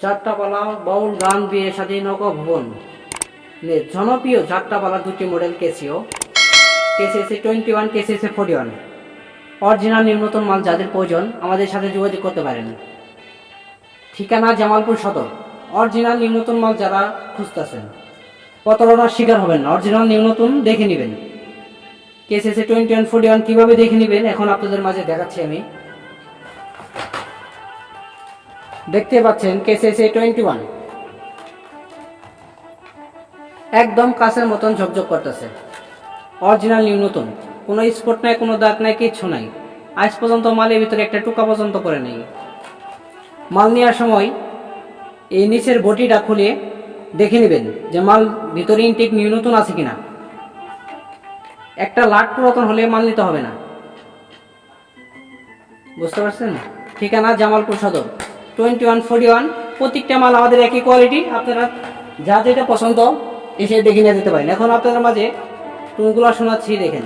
যাত্রাপালা, বাউল গান, বিয়ে শাদী, নৌকা ভবন জনপ্রিয় যাত্রাপালা দুটি মডেল কেসিও, কেসিএসএ 21, কেসিএসএ 41। অরিজিনাল নিম্নতম মাল যাদের প্রয়োজন আমাদের সাথে যোগাযোগ করতে পারেন। ঠিকানা জামালপুর সদর। অরিজিনাল নিম্নতম মাল যারা খুঁজতেছেন প্রতারণার শিকার হবেন না, অরিজিনাল নিম্নতম দেখে নেবেন। কেসিএসএ 21, 41 কীভাবে দেখে নেবেন এখন আপনাদের মাঝে দেখাচ্ছি আমি। দেখতে পাচ্ছেন কেসিএসএ 21 একদম কাঁচের মতন ঝকঝক করতেছে, অরিজিনাল নিম্নতম, কোনো স্পট নাই, কোনো দাগ নাই, কিচ্ছু নাই। আজ পর্যন্ত মালের ভিতরে একটা টুকা পর্যন্ত পড়ে নেই। মাল নেওয়ার সময় এই নিচের বটিটা খুলে দেখে নেবেন যে মাল ভিতরে ইনটেক নিম্নতম আছে কিনা। একটা লাট পুরাতন হলে মাল নিতে হবে না, বুঝতে পারছেন। ঠিকানা জামালপুর সদর। 21, 41 প্রত্যেকটা মাল আমাদের একই কোয়ালিটি। আপনারা যা যেটা পছন্দ এসে দেখে নিয়ে যেতে পারেন। এখন আপনাদের মাঝে টুনগুলো শোনাচ্ছি, দেখেন।